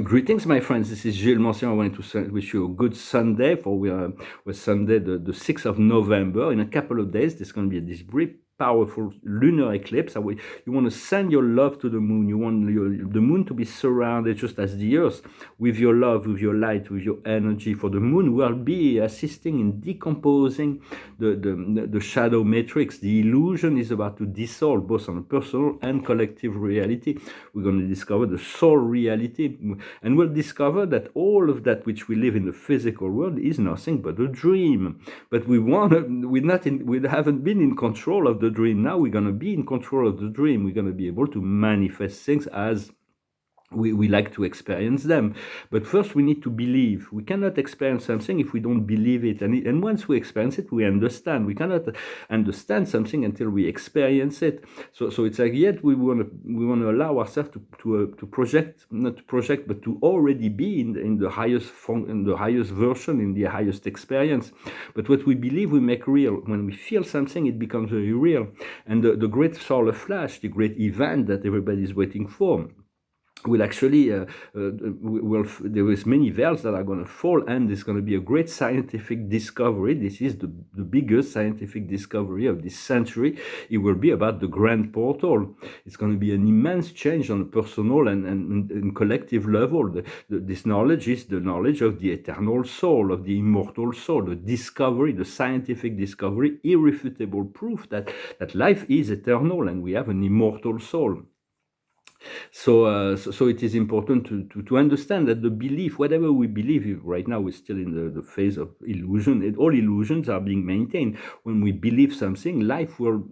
Greetings, my friends. This is Gilles Mention. I wanted to wish you a good Sunday for we're Sunday, the 6th of November. In a couple of days, there's going to be this brief, powerful lunar eclipse. You want to send your love to the moon. You want the moon to be surrounded just as the earth with your love, with your light, with your energy. For the moon will be assisting in decomposing the shadow matrix. The illusion is about to dissolve both on a personal and collective reality. We're going to discover the soul reality, and we'll discover that all of that which we live in the physical world is nothing but a dream. But we haven't been in control of the dream. Now we're going to be in control of the dream. We're going to be able to manifest things as we like to experience them. But first we need to believe. We cannot experience something if we don't believe it. And once we experience it, we understand. We cannot understand something until we experience it. So it's like, yet we want to allow ourselves to project, not to project, but to already be in the highest version, in the highest experience. But what we believe we make real. When we feel something, it becomes very real. And the great solar flash, the great event that everybody is waiting for, will actually there is many veils that are going to fall, and there's going to be a great scientific discovery. This is the biggest scientific discovery of this century. It will be about the grand portal. It's going to be an immense change on a personal and collective level. This knowledge is the knowledge of the eternal soul, of the immortal soul, the discovery, the scientific discovery, irrefutable proof that life is eternal and we have an immortal soul. So it is important to understand that the belief, whatever we believe, right now we're still in the phase of illusion. All illusions are being maintained. When we believe something, life will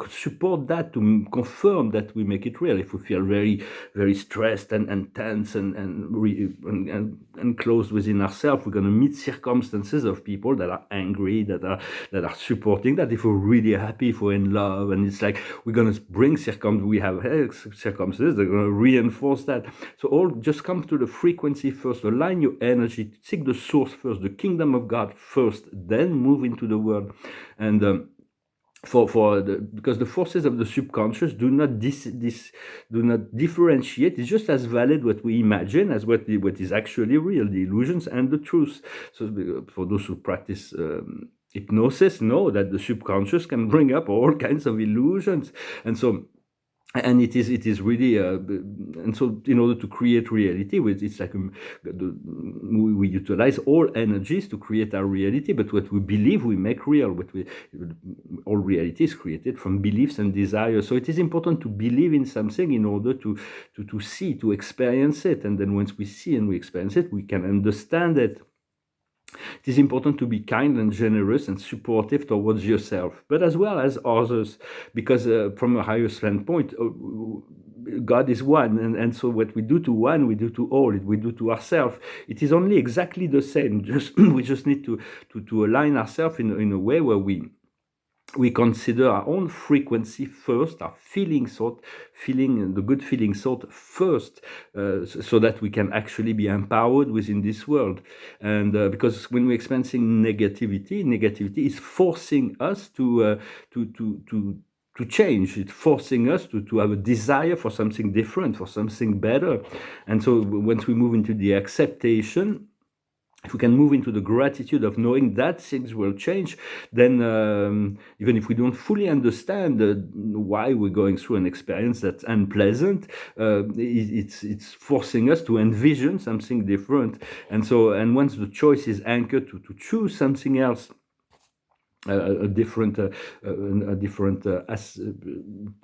support that, to confirm that we make it real. If we feel very, very stressed and tense and closed within ourselves, we're going to meet circumstances of people that are angry, that are supporting that. If we're really happy, if we're in love, and it's like we're going to bring circumstances, they're going to reinforce that. So all just come to the frequency first, align your energy, seek the source first, the kingdom of God first, then move into the world. And because the forces of the subconscious do not differentiate. It's just as valid what we imagine as what is actually real, the illusions and the truth. So for those who practice hypnosis, know that the subconscious can bring up all kinds of illusions, and it is really and so in order to create reality, it's like we utilize all energies to create our reality. But what we believe we make real. All reality is created from beliefs and desires. So it is important to believe in something in order to see, to experience it. And then once we see and we experience it, we can understand it. It is important to be kind and generous and supportive towards yourself, but as well as others, because from a higher standpoint, God is one, and so what we do to one, we do to all. We do to ourselves. It is only exactly the same. We just need to align ourselves in a way where we consider our own frequency first, our the good feeling thought first, so that we can actually be empowered within this world. And because when we're experiencing negativity is forcing us to change. It's forcing us to have a desire for something different, for something better. And so once we move into the acceptation, if we can move into the gratitude of knowing that things will change, then even if we don't fully understand why we're going through an experience that's unpleasant, it's forcing us to envision something different. And once the choice is anchored to choose something else,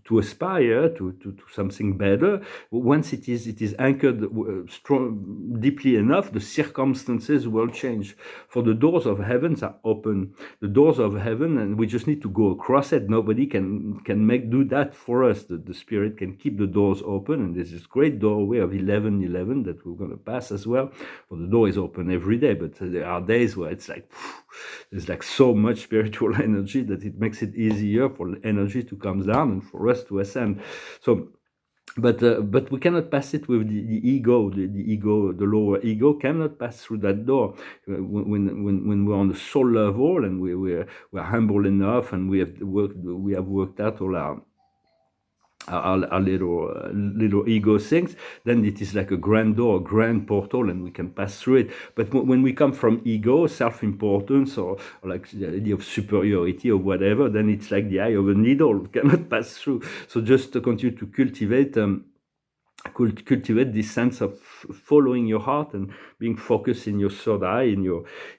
to aspire to something better. Once it is anchored deeply enough, the circumstances will change. For the doors of heaven are open. The doors of heaven, and we just need to go across it. Nobody can do that for us. The Spirit can keep the doors open, and there's this great doorway of 11:11 that we're going to pass as well. Well, the door is open every day, but there are days where it's like there's like so much spiritual energy that it makes it easier for energy to come down and for us to ascend. So but we cannot pass it with the ego. The ego, the lower ego, cannot pass through that door. When we're on the soul level and we're humble enough, and we have worked out all our little ego things, then it is like a grand door, a grand portal, and we can pass through it. But when we come from ego, self-importance, or like the idea of superiority or whatever, then it's like the eye of a needle, we cannot pass through. So just to continue to cultivate this sense of following your heart and being focused in your third eye, in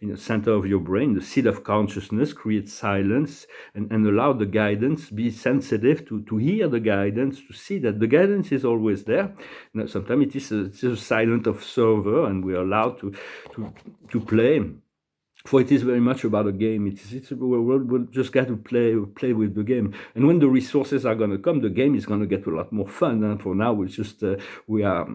the center of your brain, the seat of consciousness. Create silence and allow the guidance. Be sensitive to hear the guidance, to see that the guidance is always there. Sometimes it's a silent observer, and we're allowed to play. For it is very much about a game. We'll just got to play with the game. And when the resources are going to come, the game is going to get a lot more fun. And for now, we are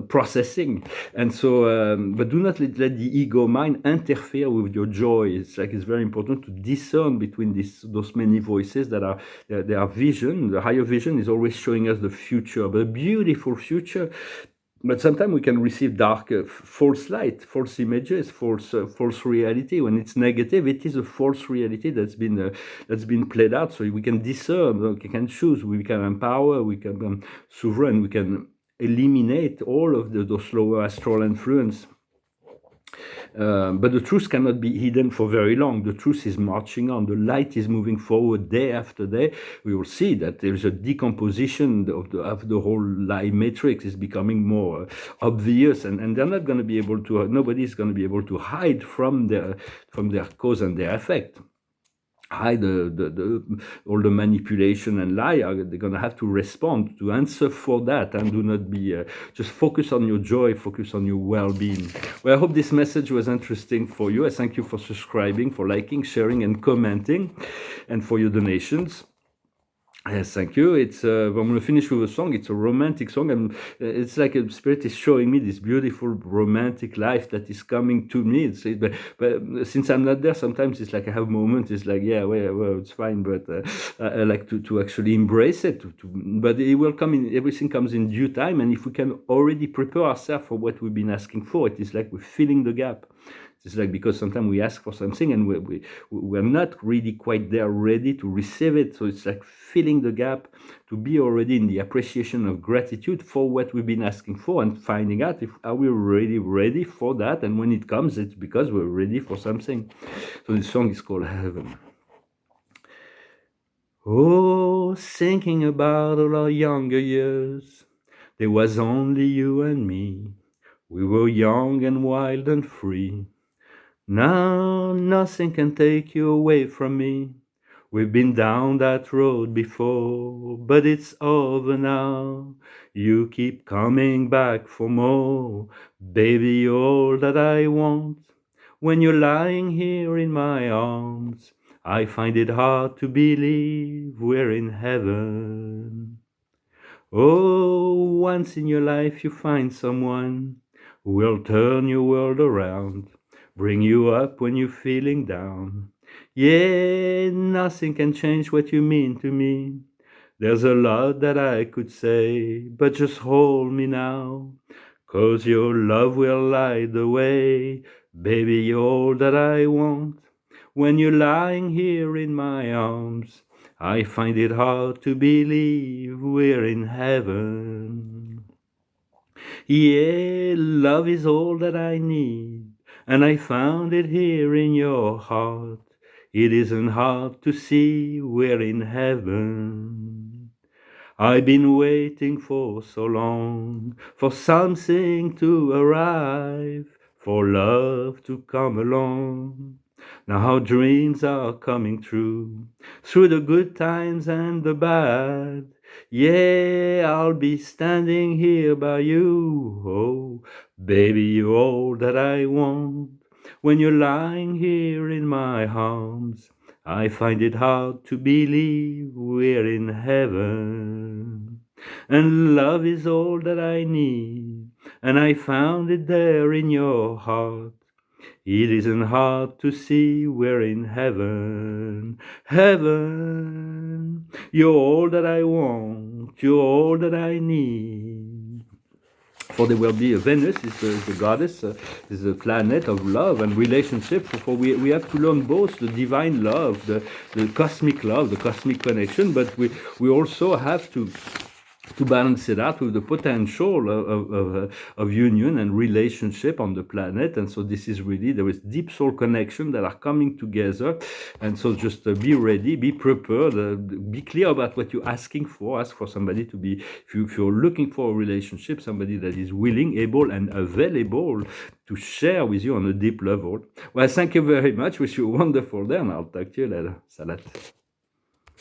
processing. And so, but do not let the ego mind interfere with your joy. It's very important to discern between those many voices that are their vision. The higher vision is always showing us the future, but a beautiful future. But sometimes we can receive dark, false light, false images, false reality. When it's negative, it is a false reality that's been played out. So we can discern, we can choose, we can empower, we can become sovereign, we can eliminate all of those lower astral influence. But the truth cannot be hidden for very long. The truth is marching on. The light is moving forward day after day. We will see that there is a decomposition of the whole lie matrix. Is becoming more obvious, and they're not going to be able to. Nobody is going to be able to hide from their cause and their effect. Hide all the manipulation and lie. They're going to have to respond, to answer for that, and do not be just focus on your joy, focus on your well-being. Well, I hope this message was interesting for you. I thank you for subscribing, for liking, sharing, and commenting, and for your donations. Yes, thank you. I'm going to finish with a song. It's a romantic song, and it's like a spirit is showing me this beautiful romantic life that is coming to me. But since I'm not there, sometimes it's like I have moments. It's like, yeah, well, it's fine, but I like to actually embrace it. But it will come in. Everything comes in due time, and if we can already prepare ourselves for what we've been asking for, it is like we're filling the gap. It's like, because sometimes we ask for something and we're not really quite there ready to receive it. So it's like filling the gap, to be already in the appreciation of gratitude for what we've been asking for, and finding out are we really ready for that. And when it comes, it's because we're ready for something. So this song is called Heaven. Oh, thinking about all our younger years, there was only you and me. We were young and wild and free. Now nothing can take you away from me. We've been down that road before, but it's over now. You keep coming back for more. Baby, you're all that I want. When you're lying here in my arms, I find it hard to believe we're in heaven. Oh, once in your life you find someone who will turn your world around, bring you up when you're feeling down. Yeah, nothing can change what you mean to me. There's a lot that I could say, but just hold me now, 'cause your love will light the way. Baby, you're all that I want. When you're lying here in my arms, I find it hard to believe we're in heaven. Yeah, love is all that I need, and I found it here in your heart. It isn't hard to see we're in heaven. I've been waiting for so long, for something to arrive, for love to come along. Now our dreams are coming true, through the good times and the bad. Yeah, I'll be standing here by you. Oh, baby, you're all that I want. When you're lying here in my arms, I find it hard to believe we're in heaven. And love is all that I need, and I found it there in your heart. It isn't hard to see we're in heaven. Heaven, you're all that I want, you're all that I need. For there will be Venus is the goddess, is the planet of love and relationship. For we have to learn both the divine love, the cosmic love, the cosmic connection, but we also have to balance it out with the potential of union and relationship on the planet. And so this is really, there is deep soul connection that are coming together. And so just be ready, be prepared, be clear about what you're asking for. Ask for somebody to be, if you're looking for a relationship, somebody that is willing, able, and available to share with you on a deep level. Well, thank you very much. Wish you a wonderful day, and I'll talk to you later. Salat.